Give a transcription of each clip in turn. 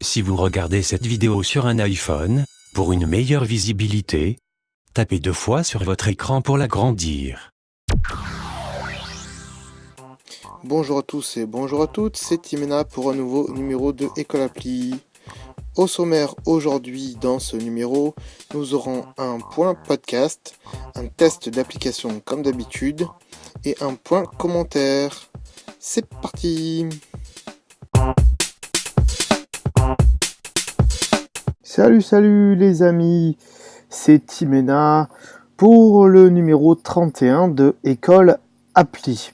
Si vous regardez cette vidéo sur un iPhone, pour une meilleure visibilité, tapez 2 fois sur votre écran pour l'agrandir. Bonjour à tous et bonjour à toutes, c'est Timena pour un nouveau numéro de École Appli. Au sommaire aujourd'hui dans ce numéro, nous aurons un point podcast, un test d'application comme d'habitude et un point commentaire. C'est parti! Salut les amis, c'est Timena pour le numéro 31 de École Appli.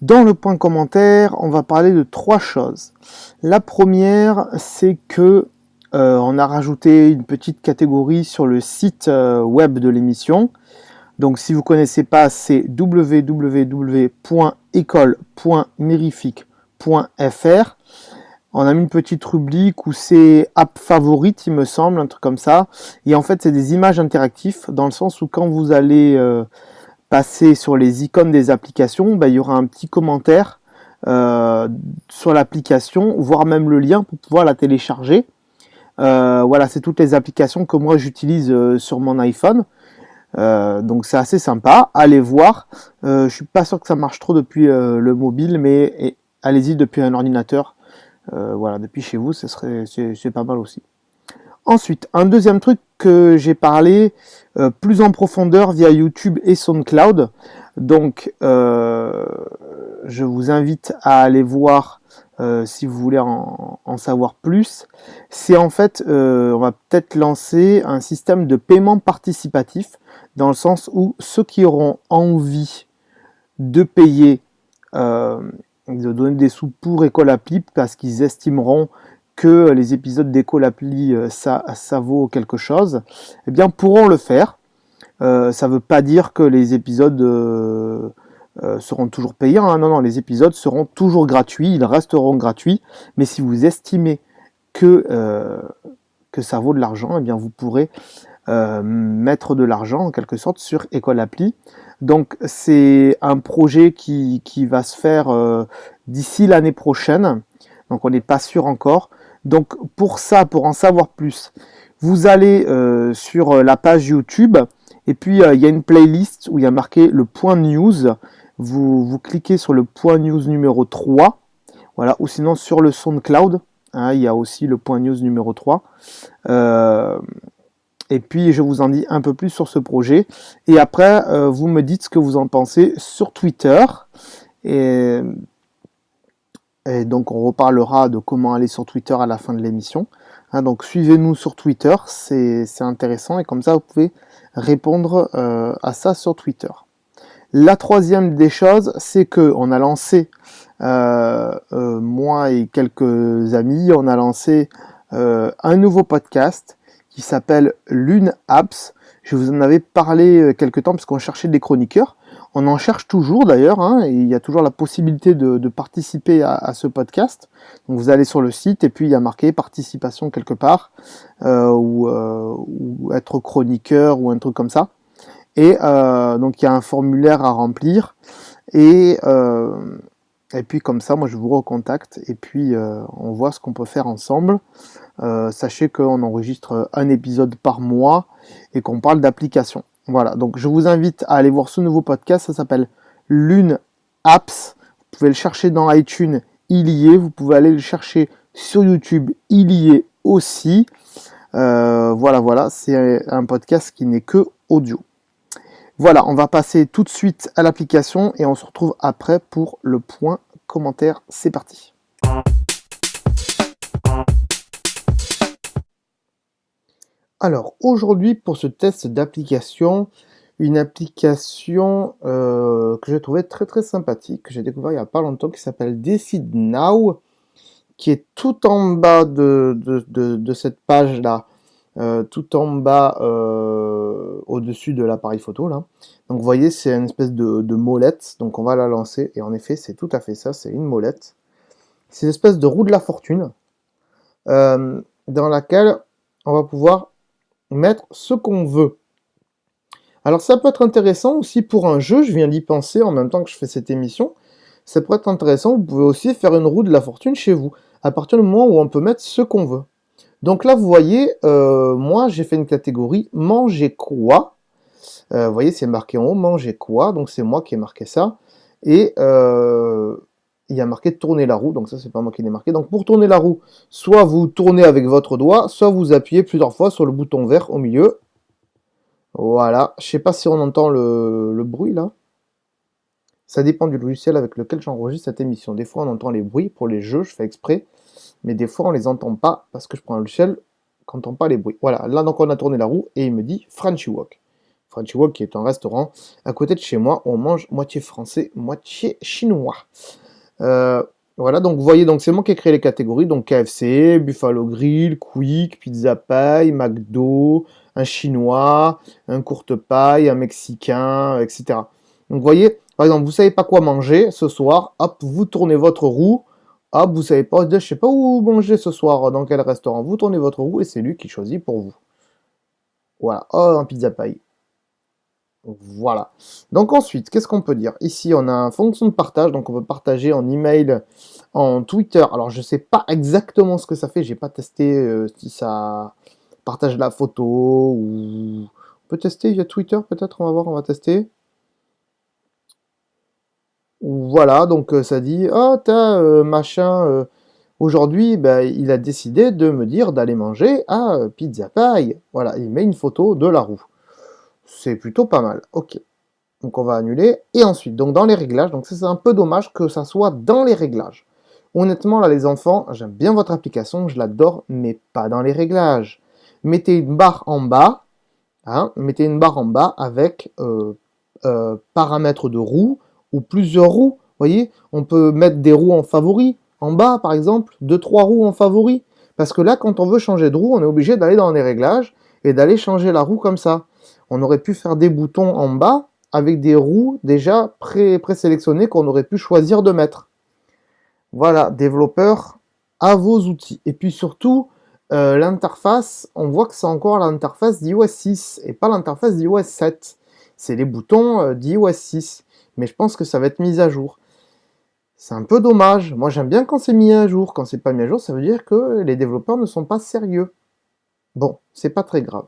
Dans le point commentaire, on va parler de 3 choses. La première, c'est que on a rajouté une petite catégorie sur le site web de l'émission. Donc si vous ne connaissez pas, c'est www.école.mirific.fr. On a mis une petite rubrique où c'est app favorite, il me semble, un truc comme ça. Et en fait, c'est des images interactives dans le sens où quand vous allez passer sur les icônes des applications, il y aura un petit commentaire sur l'application, voire même le lien pour pouvoir la télécharger. Voilà, c'est toutes les applications que moi j'utilise sur mon iPhone. Donc c'est assez sympa, allez voir. Je suis pas sûr que ça marche trop depuis le mobile, mais allez-y depuis un ordinateur. Voilà, depuis chez vous, c'est pas mal aussi. Ensuite, un deuxième truc que j'ai parlé plus en profondeur via YouTube et SoundCloud. Donc, je vous invite à aller voir si vous voulez en savoir plus. C'est en fait, on va peut-être lancer un système de paiement participatif dans le sens où ceux qui auront envie de payer, de donner des sous pour École Appli parce qu'ils estimeront que les épisodes d'École Appli ça vaut quelque chose, eh bien pourront le faire. Ça ne veut pas dire que les épisodes seront toujours payants, hein. Non, les épisodes seront toujours gratuits, ils resteront gratuits, mais si vous estimez que ça vaut de l'argent, eh bien vous pourrez mettre de l'argent en quelque sorte sur École Appli. Donc c'est un projet qui va se faire d'ici l'année prochaine, donc on n'est pas sûr encore. Donc pour ça, pour en savoir plus, vous allez sur la page YouTube et puis il y a une playlist où il y a marqué le point news. Vous cliquez sur le point news numéro 3, voilà, ou sinon sur le SoundCloud, hein, il y a aussi le point news numéro 3. Et puis je vous en dis un peu plus sur ce projet. Et après, vous me dites ce que vous en pensez sur Twitter. Et donc on reparlera de comment aller sur Twitter à la fin de l'émission. Hein, donc suivez-nous sur Twitter, c'est intéressant. Et comme ça, vous pouvez répondre à ça sur Twitter. La troisième des choses, c'est qu'on a lancé, moi et quelques amis, on a lancé un nouveau podcast qui s'appelle Lune Apps. Je vous en avais parlé quelque temps parce qu'on cherchait des chroniqueurs. On en cherche toujours d'ailleurs, hein, et il y a toujours la possibilité de participer à ce podcast. Donc vous allez sur le site et puis il y a marqué participation quelque part, ou être chroniqueur ou un truc comme ça. Et donc il y a un formulaire à remplir et puis comme ça, moi je vous recontacte et puis on voit ce qu'on peut faire ensemble. Sachez qu'on enregistre un épisode par mois et qu'on parle d'applications. Voilà, donc je vous invite à aller voir ce nouveau podcast, ça s'appelle Lune Apps. Vous pouvez le chercher dans iTunes, il y est. Vous pouvez aller le chercher sur YouTube, il y est aussi. Voilà, c'est un podcast qui n'est que audio. Voilà, on va passer tout de suite à l'application et on se retrouve après pour le point commentaire. C'est parti. Alors aujourd'hui pour ce test d'application, une application que j'ai trouvé très sympathique, que j'ai découvert il n'y a pas longtemps, qui s'appelle Decide Now, qui est tout en bas de cette page là, tout en bas au-dessus de l'appareil photo là. Donc vous voyez, c'est une espèce de molette, donc on va la lancer et en effet c'est tout à fait ça, c'est une molette. C'est une espèce de roue de la fortune dans laquelle on va pouvoir mettre ce qu'on veut. Alors ça peut être intéressant aussi pour un jeu, je viens d'y penser en même temps que je fais cette émission. Ça pourrait être intéressant, vous pouvez aussi faire une roue de la fortune chez vous, à partir du moment où on peut mettre ce qu'on veut. Donc là, vous voyez, moi j'ai fait une catégorie manger quoi. Vous voyez, c'est marqué en haut, manger quoi, donc c'est moi qui ai marqué ça. Et il y a marqué tourner la roue, donc ça c'est pas moi qui l'ai marqué. Donc pour tourner la roue, soit vous tournez avec votre doigt, soit vous appuyez plusieurs fois sur le bouton vert au milieu. Voilà, je sais pas si on entend le bruit là. Ça dépend du logiciel avec lequel j'enregistre cette émission. Des fois on entend les bruits pour les jeux, je fais exprès, mais des fois on les entend pas parce que je prends un logiciel qui n'entend pas les bruits. Voilà, là donc on a tourné la roue et il me dit Frenchy Walk. Frenchy Walk qui est un restaurant à côté de chez moi, on mange moitié français, moitié chinois. Voilà, donc vous voyez, donc c'est moi qui ai créé les catégories, donc KFC, Buffalo Grill, Quick, Pizza Pie, McDo, un chinois, un courte paille, un mexicain, etc. Donc vous voyez, par exemple, vous savez pas quoi manger ce soir, hop, vous tournez votre roue, hop, vous savez pas, je sais pas où manger ce soir, dans quel restaurant, vous tournez votre roue et c'est lui qui choisit pour vous. Voilà, oh, un Pizza Pie. Voilà. Donc ensuite, qu'est-ce qu'on peut dire? Ici, on a une fonction de partage, donc on peut partager en email, en Twitter. Alors, je sais pas exactement ce que ça fait, j'ai pas testé si ça partage la photo ou... On peut tester via Twitter peut-être, on va voir, on va tester. Voilà, donc ça dit, oh, t'as machin, aujourd'hui, ben, il a décidé de me dire d'aller manger à Pizza Pie. Voilà, il met une photo de la roue. C'est plutôt pas mal, ok. Donc on va annuler. Et ensuite, donc dans les réglages, donc c'est un peu dommage que ça soit dans les réglages. Honnêtement, là les enfants, j'aime bien votre application, je l'adore, mais pas dans les réglages. Mettez une barre en bas, hein, mettez une barre en bas avec paramètres de roues ou plusieurs roues. Vous voyez, on peut mettre des roues en favori, en bas par exemple, 2-3 roues en favori. Parce que là, quand on veut changer de roue, on est obligé d'aller dans les réglages et d'aller changer la roue comme ça. On aurait pu faire des boutons en bas avec des roues déjà présélectionnées qu'on aurait pu choisir de mettre. Voilà, développeur, à vos outils. Et puis surtout, l'interface, on voit que c'est encore l'interface d'iOS 6 et pas l'interface d'iOS 7. C'est les boutons d'iOS 6. Mais je pense que ça va être mis à jour. C'est un peu dommage. Moi, j'aime bien quand c'est mis à jour. Quand c'est pas mis à jour, ça veut dire que les développeurs ne sont pas sérieux. Bon, c'est pas très grave.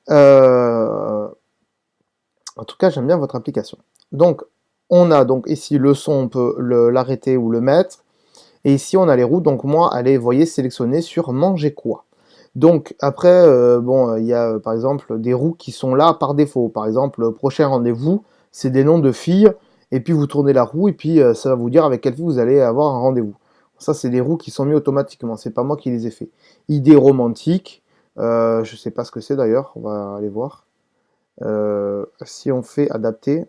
En tout cas, j'aime bien votre application. Donc, on a donc ici le son, on peut l'arrêter ou le mettre. Et ici, on a les routes. Donc, moi, allez, voyez, sélectionner sur manger quoi. Donc, après, bon, il y a par exemple des roues qui sont là par défaut. Par exemple, prochain rendez-vous, c'est des noms de filles. Et puis, vous tournez la roue et puis ça va vous dire avec quelle fille vous allez avoir un rendez-vous. Ça, c'est des roues qui sont mis automatiquement. C'est pas moi qui les ai fait. Idée romantique. Je sais pas ce que c'est d'ailleurs. On va aller voir. Si on fait adapter,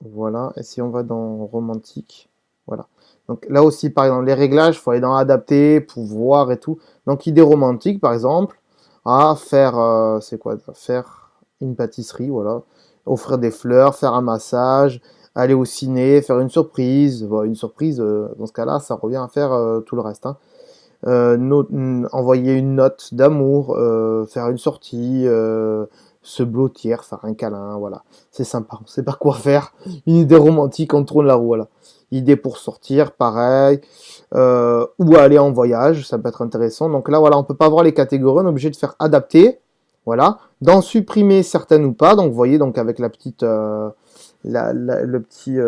voilà, et si on va dans romantique, voilà. Donc là aussi, par exemple, les réglages, il faut aller dans adapter, pouvoir et tout. Donc idée romantique, par exemple, à faire, c'est quoi? Faire une pâtisserie, voilà. Offrir des fleurs, faire un massage, aller au ciné, faire une surprise. Bon, une surprise, dans ce cas-là, ça revient à faire tout le reste, hein. Envoyer une note d'amour, faire une sortie, se blottir, faire un câlin, voilà. C'est sympa, on sait pas quoi faire. Une idée romantique, on tourne la roue, voilà. Idée pour sortir, pareil. Ou aller en voyage, ça peut être intéressant. Donc là, voilà, on peut pas voir les catégories, on est obligé de faire adapter, voilà. D'en supprimer certaines ou pas. Donc vous voyez, donc avec la petite, le petit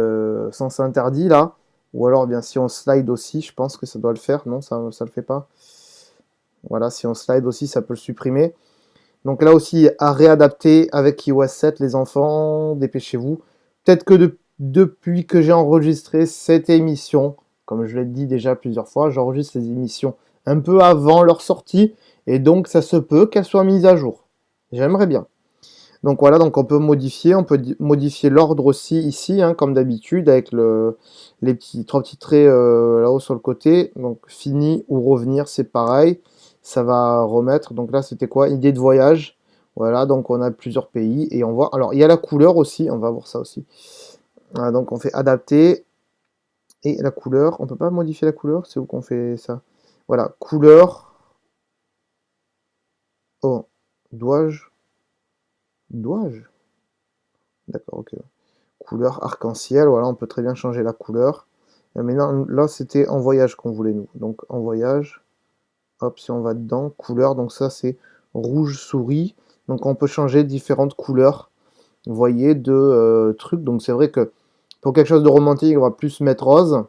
sens interdit là. Ou alors, bien, si on slide aussi, je pense que ça doit le faire. Non, ça le fait pas. Voilà, si on slide aussi, ça peut le supprimer. Donc là aussi, à réadapter avec iOS 7, les enfants, dépêchez-vous. Peut-être que depuis que j'ai enregistré cette émission, comme je l'ai dit déjà plusieurs fois, j'enregistre les émissions un peu avant leur sortie, et donc ça se peut qu'elles soient mises à jour. J'aimerais bien. Donc voilà, donc on peut modifier l'ordre aussi ici, hein, comme d'habitude, avec les trois petits traits là-haut sur le côté. Donc fini ou revenir, c'est pareil. Ça va remettre. Donc là, c'était quoi? Idée de voyage. Voilà, donc on a plusieurs pays et on voit. Alors il y a la couleur aussi, on va voir ça aussi. Voilà, donc on fait adapter et la couleur. On peut pas modifier la couleur, c'est où qu'on fait ça? Voilà, couleur. Oh, dois-je? Dois-je? D'accord, ok. Couleur arc-en-ciel, voilà, on peut très bien changer la couleur. Mais non, là, c'était en voyage qu'on voulait, nous. Donc, en voyage, hop, si on va dedans, couleur, donc ça, c'est rouge souris. Donc, on peut changer différentes couleurs, vous voyez, de trucs. Donc, c'est vrai que pour quelque chose de romantique, on va plus mettre rose.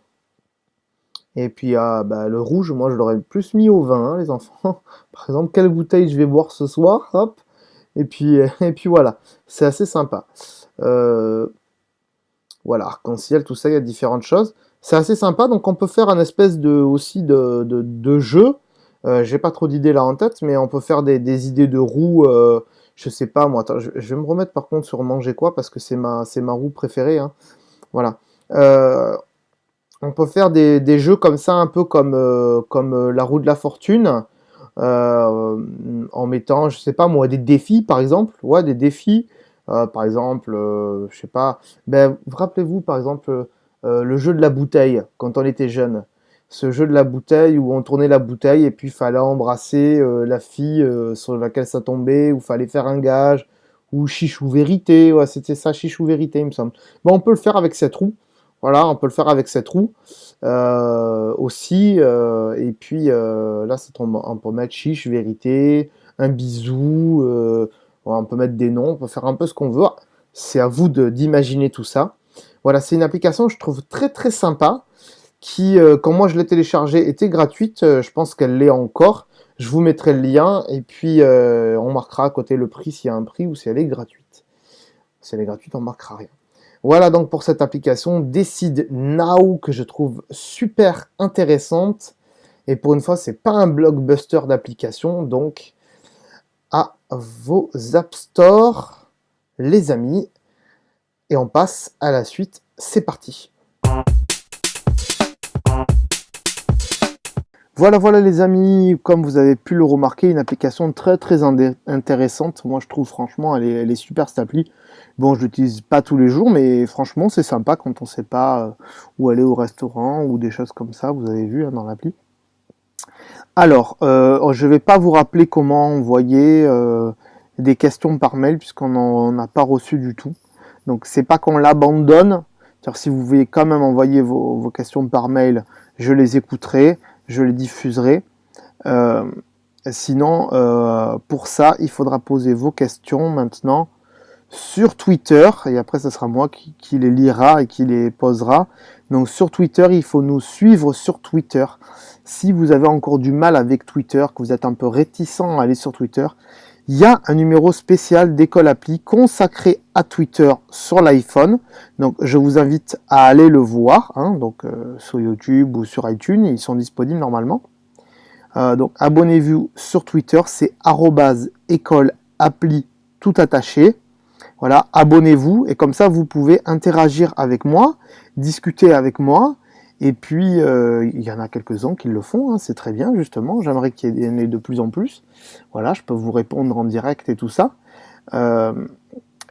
Et puis, bah, le rouge, moi, je l'aurais plus mis au vin, hein, les enfants. Par exemple, quelle bouteille je vais boire ce soir, hop. Et puis, et puis voilà, c'est assez sympa. Euh, voilà, arc-en-ciel, tout ça, il y a différentes choses. C'est assez sympa, donc on peut faire un espèce de, aussi de jeu. J'ai pas trop d'idées là en tête, mais on peut faire des idées de roues. Je sais pas, moi. Attends, je vais me remettre par contre sur manger quoi, parce que c'est ma roue préférée, hein. Voilà. On peut faire des jeux comme ça, un peu comme la roue de la fortune, en mettant, je sais pas moi, des défis par exemple. Ouais, des défis. Par exemple, je sais pas. Ben, rappelez-vous par exemple le jeu de la bouteille quand on était jeune. Ce jeu de la bouteille où on tournait la bouteille et puis il fallait embrasser la fille sur laquelle ça tombait, ou fallait faire un gage, ou chichou vérité. Ouais, c'était ça, chichou vérité, il me semble. Bon, on peut le faire avec cette roue. Voilà, on peut le faire avec cette roue aussi. Et puis là, on peut mettre chiche, vérité, un bisou. On peut mettre des noms, on peut faire un peu ce qu'on veut. C'est à vous d'imaginer tout ça. Voilà, c'est une application que je trouve très très sympa qui, quand moi je l'ai téléchargée, était gratuite. Je pense qu'elle l'est encore. Je vous mettrai le lien et puis on marquera à côté le prix s'il y a un prix ou si elle est gratuite. Si elle est gratuite, on marquera rien. Voilà donc pour cette application Decide Now que je trouve super intéressante. Et pour une fois, c'est pas un blockbuster d'application, donc à vos App Store, les amis. Et on passe à la suite. C'est parti. Voilà les amis, comme vous avez pu le remarquer, une application très très intéressante. Moi je trouve franchement elle est super cette appli. Bon, je l'utilise pas tous les jours, mais franchement c'est sympa quand on sait pas où aller au restaurant ou des choses comme ça, vous avez vu hein, dans l'appli. Alors, je vais pas vous rappeler comment envoyer des questions par mail puisqu'on n'en a pas reçu du tout. Donc c'est pas qu'on l'abandonne, c'est-à-dire si vous voulez quand même envoyer vos questions par mail, je les écouterai, je les diffuserai. Euh, Sinon, pour ça, il faudra poser vos questions maintenant sur Twitter, et après, ce sera moi qui les lira et qui les posera. Donc sur Twitter, il faut nous suivre sur Twitter. Si vous avez encore du mal avec Twitter, que vous êtes un peu réticent à aller sur Twitter, il y a un numéro spécial d'École Appli consacré à Twitter sur l'iPhone. Donc je vous invite à aller le voir, hein, donc sur YouTube ou sur iTunes, ils sont disponibles normalement. Donc abonnez-vous sur Twitter, c'est @écoleappli tout attaché. Voilà, abonnez-vous et comme ça vous pouvez interagir avec moi, discuter avec moi. Et puis il y en a quelques-uns qui le font, hein, c'est très bien justement. J'aimerais qu'il y en ait de plus en plus. Voilà, je peux vous répondre en direct et tout ça. Euh,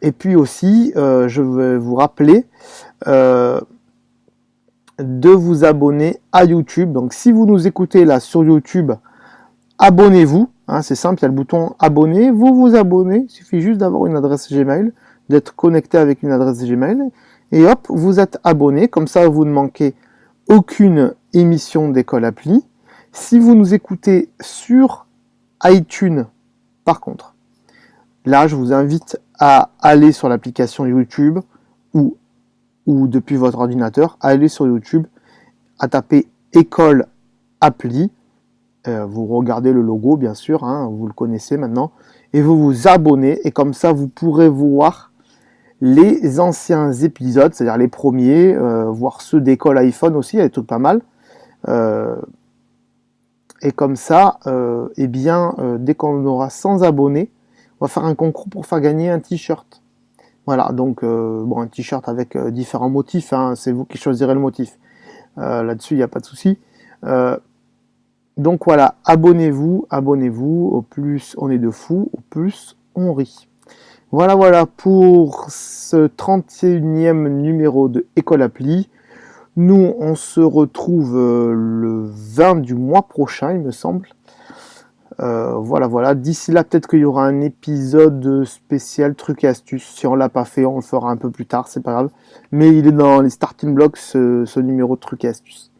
et puis aussi, je vais vous rappeler de vous abonner à YouTube. Donc si vous nous écoutez là sur YouTube, abonnez-vous. Hein, c'est simple, il y a le bouton abonner. Vous vous abonnez. Il suffit juste d'avoir une adresse Gmail, d'être connecté avec une adresse Gmail. Et hop, vous êtes abonné. Comme ça, vous ne manquez aucune émission d'École Appli. Si vous nous écoutez sur iTunes, par contre, là, je vous invite à aller sur l'application YouTube ou depuis votre ordinateur, à aller sur YouTube, à taper École Appli. Vous regardez le logo, bien sûr, hein, vous le connaissez maintenant, et vous vous abonnez, et comme ça, vous pourrez voir les anciens épisodes, c'est-à-dire les premiers, voir ceux d'école iPhone aussi, il y a des trucs pas mal. Et comme ça, eh bien, dès qu'on aura 100 abonnés, on va faire un concours pour faire gagner un t-shirt. Voilà, donc bon, un t-shirt avec différents motifs, hein, c'est vous qui choisirez le motif. Là-dessus, il n'y a pas de souci. Donc voilà, abonnez-vous, au plus on est de fous, au plus on rit. Voilà pour ce 31e numéro de École Appli. Nous, on se retrouve le 20 du mois prochain, il me semble. Voilà. D'ici là, peut-être qu'il y aura un épisode spécial trucs et astuces. Si on l'a pas fait, on le fera un peu plus tard, c'est pas grave. Mais il est dans les starting blocks, ce numéro de trucs et astuces.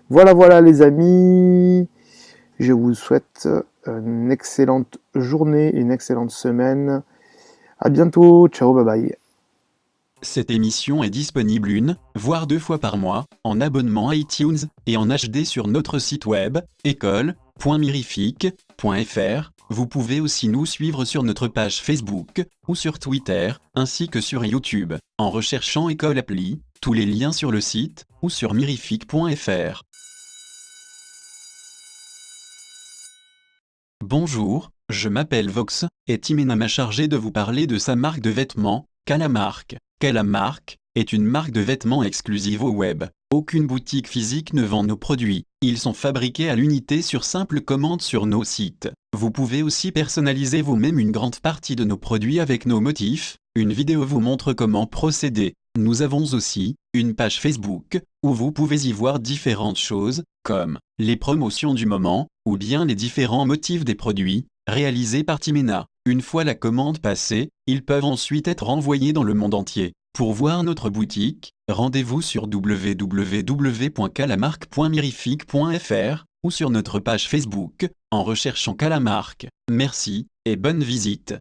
Voilà les amis. Je vous souhaite une excellente journée et une excellente semaine. À bientôt. Ciao, bye bye. Cette émission est disponible une, voire 2 fois par mois, en abonnement iTunes, et en HD sur notre site web, école.mirific.fr. Vous pouvez aussi nous suivre sur notre page Facebook, ou sur Twitter, ainsi que sur YouTube, en recherchant École Appli, tous les liens sur le site, ou sur mirific.fr. Bonjour, je m'appelle Vox, et Timena m'a chargé de vous parler de sa marque de vêtements, Calamarque. Calamarque est une marque de vêtements exclusive au web. Aucune boutique physique ne vend nos produits. Ils sont fabriqués à l'unité sur simple commande sur nos sites. Vous pouvez aussi personnaliser vous-même une grande partie de nos produits avec nos motifs. Une vidéo vous montre comment procéder. Nous avons aussi une page Facebook où vous pouvez y voir différentes choses, comme les promotions du moment, ou bien les différents motifs des produits, réalisés par Timena. Une fois la commande passée, ils peuvent ensuite être envoyés dans le monde entier. Pour voir notre boutique, rendez-vous sur www.calamarque.mirific.fr ou sur notre page Facebook, en recherchant Calamarque. Merci, et bonne visite.